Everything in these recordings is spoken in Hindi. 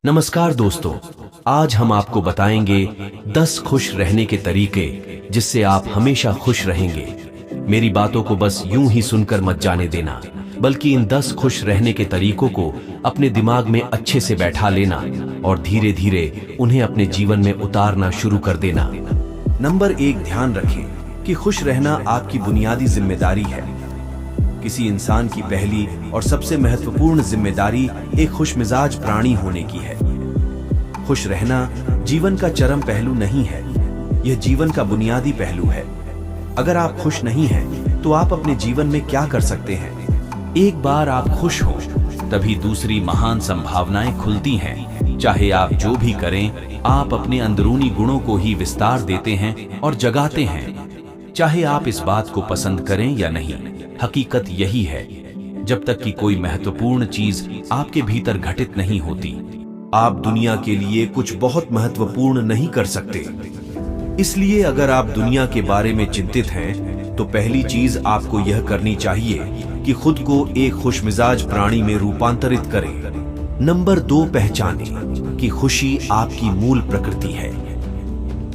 नमस्कार दोस्तों, आज हम आपको बताएंगे 10 खुश रहने के तरीके जिससे आप हमेशा खुश रहेंगे। मेरी बातों को बस यूं ही सुनकर मत जाने देना, बल्कि इन 10 खुश रहने के तरीकों को अपने दिमाग में अच्छे से बैठा लेना और धीरे धीरे उन्हें अपने जीवन में उतारना शुरू कर देना। नंबर 1, ध्यान रखें कि खुश रहना आपकी बुनियादी जिम्मेदारी है। किसी इंसान की पहली और सबसे महत्वपूर्ण जिम्मेदारी एक खुशमिजाज प्राणी होने की है। खुश रहना जीवन का चरम पहलू नहीं है, यह जीवन का बुनियादी पहलू है। अगर आप खुश नहीं हैं, तो आप अपने जीवन में क्या कर सकते हैं? एक बार आप खुश हो, तभी दूसरी महान संभावनाएं खुलती हैं। चाहे आप जो भी करें, आप अपने अंदरूनी गुणों को ही विस्तार देते हैं और जगाते हैं। चाहे आप इस बात को पसंद करें या नहीं, हकीकत यही है। जब तक कि कोई महत्वपूर्ण चीज आपके भीतर घटित नहीं होती, आप दुनिया के लिए कुछ बहुत महत्वपूर्ण नहीं कर सकते। इसलिए अगर आप दुनिया के बारे में चिंतित हैं, तो पहली चीज आपको यह करनी चाहिए कि खुद को एक खुशमिजाज प्राणी में रूपांतरित करें। नंबर 2, पहचानें कि खुशी आपकी मूल प्रकृति है।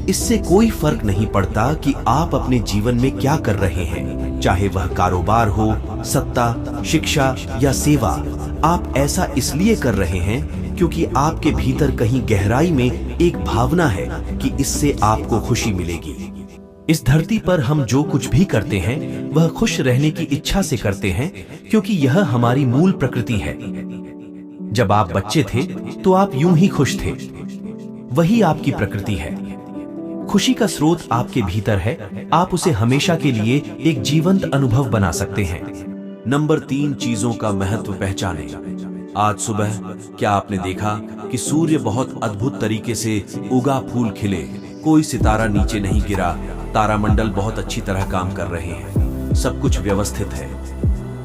इससे कोई फर्क नहीं पड़ता कि आप अपने जीवन में क्या कर रहे हैं, चाहे वह कारोबार हो, सत्ता, शिक्षा या सेवा। आप ऐसा इसलिए कर रहे हैं क्योंकि आपके भीतर कहीं गहराई में एक भावना है कि इससे आपको खुशी मिलेगी। इस धरती पर हम जो कुछ भी करते हैं, वह खुश रहने की इच्छा से करते हैं, क्योंकि यह हमारी मूल प्रकृति है। जब आप बच्चे थे, तो आप यूं ही खुश थे। वही आपकी प्रकृति है। खुशी का स्रोत आपके भीतर है। आप उसे हमेशा के लिए एक जीवंत अनुभव बना सकते हैं। नंबर 3, चीजों का महत्व पहचानें। आज सुबह क्या आपने देखा कि सूर्य बहुत अद्भुत तरीके से उगा, फूल खिले, कोई सितारा नीचे नहीं गिरा, तारामंडल बहुत अच्छी तरह काम कर रहे हैं, सब कुछ व्यवस्थित है।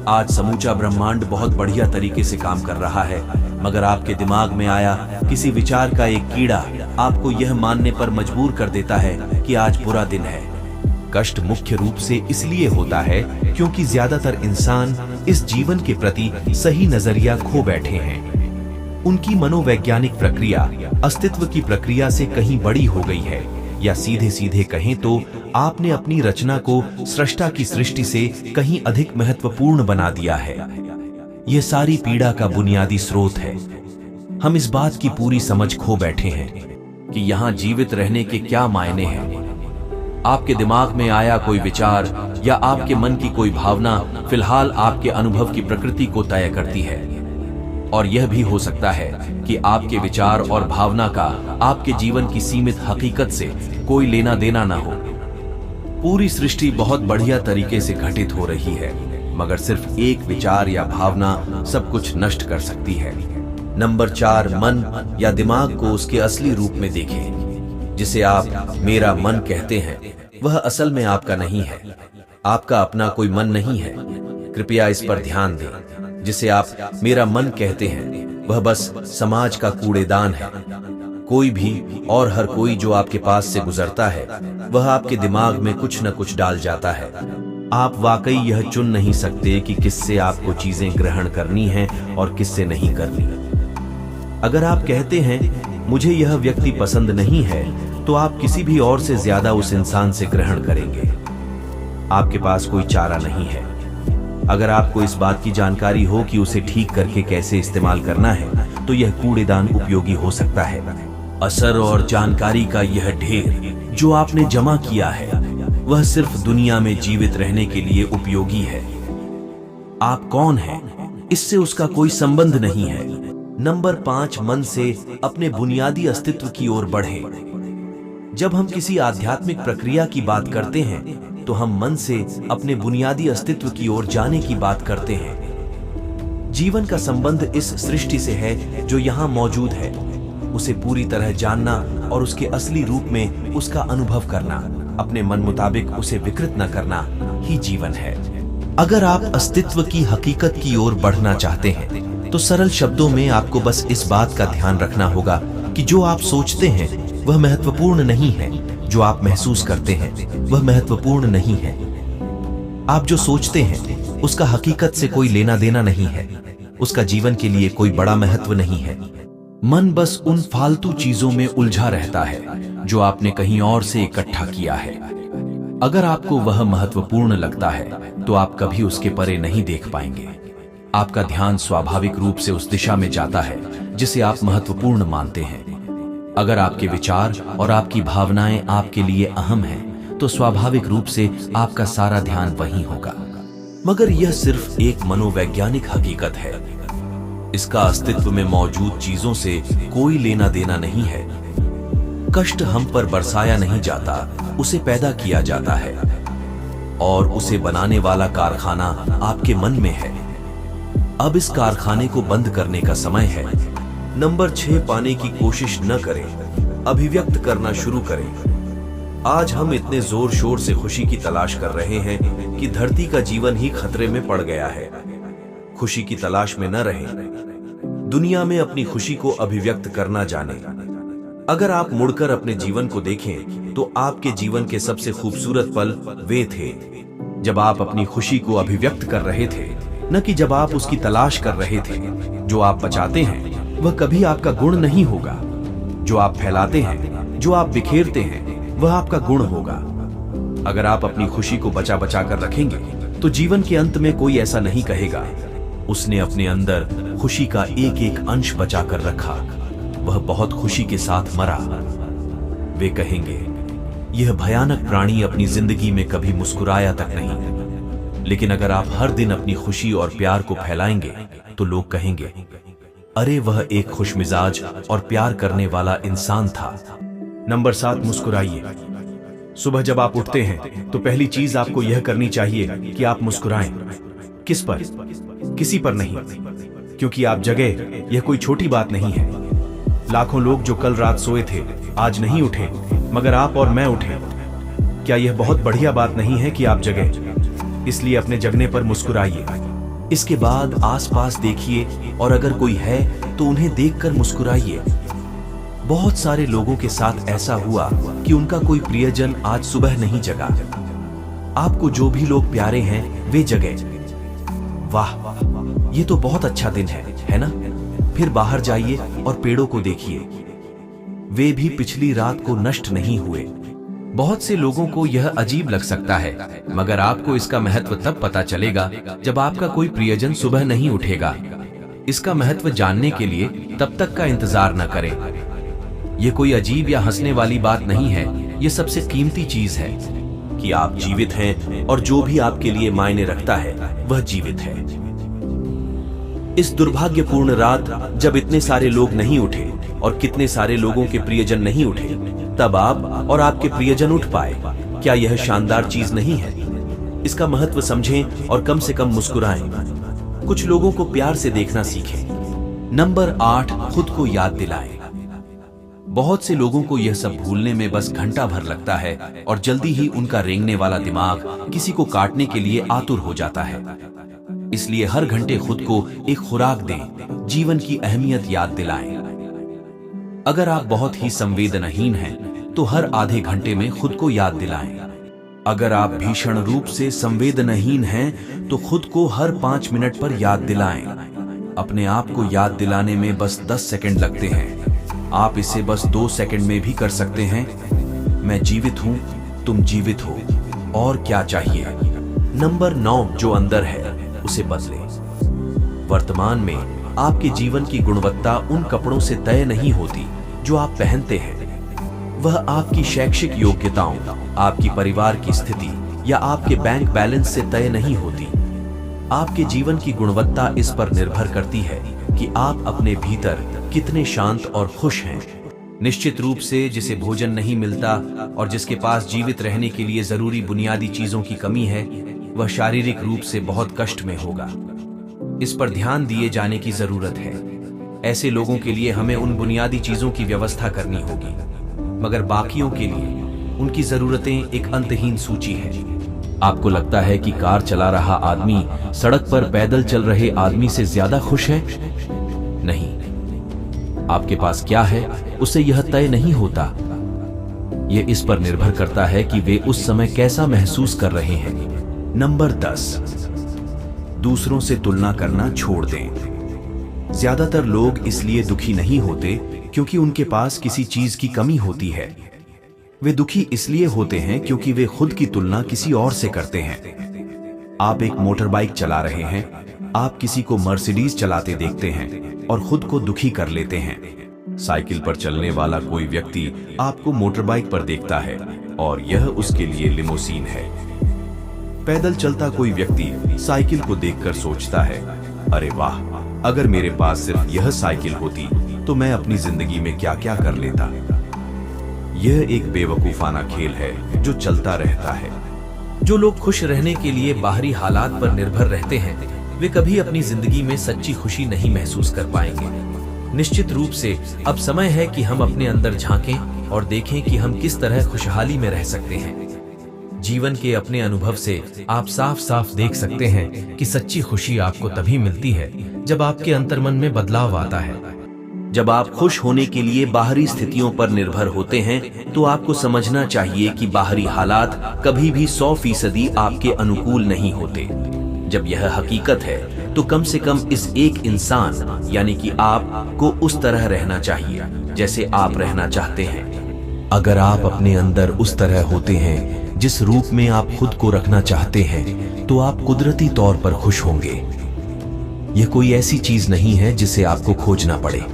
आज समूचा ब्रह्मांड बहुत बढ़िया तरीके से काम कर रहा है, मगर आपके दिमाग में आया किसी विचार का एक कीड़ा आपको यह मानने पर मजबूर कर देता है कि आज बुरा दिन है। कष्ट मुख्य रूप से इसलिए होता है क्योंकि ज्यादातर इंसान इस जीवन के प्रति सही नजरिया खो बैठे हैं। उनकी मनोवैज्ञानिक प्रक्रिया अस्तित्व की प्रक्रिया से कहीं बड़ी हो गई है, या सीधे सीधे कहें तो आपने अपनी रचना को सृष्टा की सृष्टि से कहीं अधिक महत्वपूर्ण बना दिया है। यह सारी पीड़ा का बुनियादी स्रोत है। हम इस बात की पूरी समझ खो बैठे हैं कि यहाँ जीवित रहने के क्या मायने हैं। आपके दिमाग में आया कोई विचार या आपके मन की कोई भावना फिलहाल आपके अनुभव की प्रकृति को तय करती है। और यह भी हो सकता है कि आपके विचार और भावना का आपके जीवन की सीमित हकीकत से कोई लेना देना ना हो। पूरी सृष्टि बहुत बढ़िया तरीके से घटित हो रही है, मगर सिर्फ एक विचार या भावना सब कुछ नष्ट कर सकती है। नंबर 4, मन या दिमाग को उसके असली रूप में देखें। जिसे आप मेरा मन कहते हैं, वह असल में आपका नहीं है। आपका अपना कोई मन नहीं है। कृपया इस पर ध्यान दें। जिसे आप मेरा मन कहते हैं, वह बस समाज का कूड़ेदान है। कोई भी और हर कोई जो आपके पास से गुजरता है, वह आपके दिमाग में कुछ न कुछ डाल जाता है। आप वाकई यह चुन नहीं सकते कि किससे आपको चीजें ग्रहण करनी हैं और किससे नहीं करनी। अगर आप कहते हैं मुझे यह व्यक्ति पसंद नहीं है, तो आप किसी भी और से ज्यादा उस इंसान से ग्रहण करेंगे। आपके पास कोई चारा नहीं है। अगर आपको इस बात की जानकारी हो कि उसे ठीक करके कैसे इस्तेमाल करना है, तो यह कूड़ेदान उपयोगी हो सकता है। असर और जानकारी का यह ढेर जो आपने जमा किया है, वह सिर्फ दुनिया में जीवित रहने के लिए उपयोगी है। आप कौन हैं, इससे उसका कोई संबंध नहीं है। नंबर 5, मन से अपने बुनियादी अस्तित्व की ओर बढ़ें। जब हम किसी आध्यात्मिक प्रक्रिया की बात करते हैं, तो हम मन से अपने बुनियादी अस्तित्व की ओर जाने की बात करते हैं। जीवन का संबंध इस सृष्टि से है जो यहाँ मौजूद है। उसे पूरी तरह जानना और उसके असली रूप में उसका अनुभव करना, अपने मन मुताबिक उसे विकृत न करना ही जीवन है। अगर आप अस्तित्व की हकीकत की ओर बढ़ना चाहते हैं, तो सरल शब्दों में आपको बस इस बात का ध्यान रखना होगा कि जो आप सोचते हैं वह महत्वपूर्ण नहीं है, जो आप महसूस करते हैं वह महत्वपूर्ण नहीं है। आप जो सोचते हैं उसका हकीकत से कोई लेना देना नहीं है, उसका जीवन के लिए कोई बड़ा महत्व नहीं है। मन बस उन फालतू चीजों में उलझा रहता है जो आपने कहीं और से इकट्ठा किया है। अगर आपको वह महत्वपूर्ण लगता है तो आप कभी उसके परे नहीं देख पाएंगे। आपका ध्यान स्वाभाविक रूप से उस दिशा में जाता है जिसे आप महत्वपूर्ण मानते हैं। अगर आपके विचार और आपकी भावनाएं आपके लिए अहम हैं, तो स्वाभाविक रूप से आपका सारा ध्यान वहीं होगा। मगर यह सिर्फ एक मनोवैज्ञानिक हकीकत है। इसका अस्तित्व में मौजूद चीजों से कोई लेना देना नहीं है। कष्ट हम पर बरसाया नहीं जाता, उसे पैदा किया जाता है और उसे बनाने वाला कारखाना आपके मन में है। अब इस कारखाने को बंद करने का समय है। नंबर 6, पाने की कोशिश न करें, अभिव्यक्त करना शुरू करें। आज हम इतने जोर शोर से खुशी की तलाश कर रहे हैं कि धरती का जीवन ही खतरे में पड़ गया है। खुशी की तलाश में न रहें। दुनिया में अपनी खुशी को अभिव्यक्त करना जाने। अगर आप मुड़कर अपने जीवन को देखें तो आपके जीवन के सबसे खूबसूरत पल वे थे जब आप अपनी खुशी को अभिव्यक्त कर रहे थे, न कि जब आप उसकी तलाश कर रहे थे। जो आप बचाते हैं वह कभी आपका गुण नहीं होगा। जो आप फैलाते हैं, जो आप बिखेरते हैं, वह आपका गुण होगा। अगर आप अपनी खुशी को बचा बचा कर रखेंगे तो जीवन के अंत में कोई ऐसा नहीं कहेगा, उसने अपने अंदर खुशी का एक एक अंश बचा कर रखा, वह बहुत खुशी के साथ मरा। वे कहेंगे, यह भयानक प्राणी अपनी जिंदगी में कभी मुस्कुराया तक नहीं। लेकिन अगर आप हर दिन अपनी खुशी और प्यार को फैलाएंगे तो लोग कहेंगे, अरे वह एक खुशमिजाज और प्यार करने वाला इंसान था। नंबर 7, मुस्कुराइए। सुबह जब आप उठते हैं तो पहली चीज आपको यह करनी चाहिए कि आप मुस्कुराएं। किस पर? किसी पर नहीं, क्योंकि आप जगे, यह कोई छोटी बात नहीं है। लाखों लोग जो कल रात सोए थे आज नहीं उठे, मगर आप और मैं उठे। क्या यह बहुत बढ़िया बात नहीं है कि आप जगे? इसलिए अपने जगने पर मुस्कुराइए। इसके बाद आसपास देखिए और अगर कोई है तो उन्हें देखकर मुस्कुराइए। बहुत सारे लोगों के साथ ऐसा हुआ कि उनका कोई प्रियजन आज सुबह नहीं जगा। आपको जो भी लोग प्यारे हैं वे जगे। वाह, ये तो बहुत अच्छा दिन है ना? फिर बाहर जाइए और पेड़ों को देखिए, वे भी पिछली रात को नष्ट नहीं हुए। बहुत से लोगों को यह अजीब लग सकता है, मगर आपको इसका महत्व तब पता चलेगा जब आपका कोई प्रियजन सुबह नहीं उठेगा। इसका महत्व जानने के लिए तब तक का इंतजार न करें। यह कोई अजीब या हंसने वाली बात नहीं है, यह सबसे कीमती चीज है कि आप जीवित हैं और जो भी आपके लिए मायने रखता है वह जीवित है। इस दुर्भाग्यपूर्ण रात जब इतने सारे लोग नहीं उठे और कितने सारे लोगों के प्रियजन नहीं उठे, तब आप और आपके प्रियजन उठ पाए। क्या यह शानदार चीज नहीं है? इसका महत्व समझें और कम से कम मुस्कुराएं। कुछ लोगों को प्यार से देखना सीखें। नंबर 8, खुद को याद दिलाएं। बहुत से लोगों को यह सब भूलने में बस घंटा भर लगता है और जल्दी ही उनका रेंगने वाला दिमाग किसी को काटने के लिए आतुर हो जाता है। इसलिए हर घंटे खुद को एक खुराक दें, जीवन की अहमियत याद दिलाएं। अगर आप बहुत ही संवेदनहीन हैं तो हर आधे घंटे में खुद को याद दिलाएं। अगर आप भीषण रूप से संवेदनहीन हैं तो खुद को हर 5 मिनट पर याद दिलाएं। अपने आप को याद दिलाने में बस 10 सेकंड लगते हैं। आप इसे बस 2 सेकंड में भी कर सकते हैं। मैं जीवित हूं, तुम जीवित हो, और क्या चाहिए? नंबर 9, जो अंदर है उसे बदलें। वर्तमान में आपके जीवन की गुणवत्ता उन कपड़ों से तय नहीं होती जो आप पहनते हैं। वह आपकी शैक्षिक योग्यताओं, आपकी परिवार की स्थिति या आपके बैंक बैलेंस से तय नहीं होती। आपके जीवन की गुणवत्ता इस पर निर्भर करती है कि आप अपने भीतर कितने शांत और खुश हैं। निश्चित रूप से जिसे भोजन नहीं मिलता और जिसके पास जीवित रहने के लिए जरूरी बुनियादी चीजों की कमी है, वह शारीरिक रूप से बहुत कष्ट में होगा। इस पर ध्यान दिए जाने की जरूरत है। ऐसे लोगों के लिए हमें उन बुनियादी चीजों की व्यवस्था करनी होगी, मगर बाकियों के लिए उनकी जरूरतें एक अंतहीन सूची है। आपको लगता है कि कार चला रहा आदमी सड़क पर पैदल चल रहे आदमी से ज्यादा खुश है? नहीं, आपके पास क्या है उसे यह तय नहीं होता। यह इस पर निर्भर करता है कि वे उस समय कैसा महसूस कर रहे हैं। नंबर 10, दूसरों से तुलना करना छोड़ दें। ज्यादातर लोग इसलिए दुखी नहीं होते क्योंकि उनके पास किसी चीज की कमी होती है। वे दुखी इसलिए होते हैं क्योंकि वे खुद की तुलना किसी और से करते हैं। आप एक मोटर बाइक चला रहे हैं, आप किसी को मर्सिडीज चलाते देखते हैं और खुद को दुखी कर लेते हैं। साइकिल पर चलने वाला कोई व्यक्ति आपको मोटर बाइक पर देखता है और यह उसके लिए लिमोसीन है। पैदल चलता कोई व्यक्ति साइकिल को देखकर सोचता है, अरे वाह, अगर मेरे पास सिर्फ यह साइकिल होती तो मैं अपनी जिंदगी में क्या क्या कर लेता। यह एक बेवकूफाना खेल है जो चलता रहता है। जो लोग खुश रहने के लिए बाहरी हालात पर निर्भर रहते हैं, वे कभी अपनी जिंदगी में सच्ची खुशी नहीं महसूस कर पाएंगे। निश्चित रूप से अब समय है कि हम अपने अंदर झांकें और देखें कि हम किस तरह खुशहाली में रह सकते हैं। जीवन के अपने अनुभव से आप साफ साफ देख सकते हैं कि सच्ची खुशी आपको तभी मिलती है जब आपके अंतर्मन में बदलाव आता है। जब आप खुश होने के लिए बाहरी स्थितियों पर निर्भर होते हैं तो आपको समझना चाहिए कि बाहरी हालात कभी भी 100% आपके अनुकूल नहीं होते। जब यह हकीकत है तो कम से कम इस एक इंसान यानी कि आप को उस तरह रहना चाहिए जैसे आप रहना चाहते हैं। अगर आप अपने अंदर उस तरह होते हैं जिस रूप में आप खुद को रखना चाहते हैं तो आप कुदरती तौर पर खुश होंगे। यह कोई ऐसी चीज नहीं है जिसे आपको खोजना पड़े।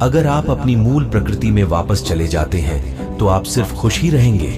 अगर आप अपनी मूल प्रकृति में वापस चले जाते हैं तो आप सिर्फ खुश ही रहेंगे।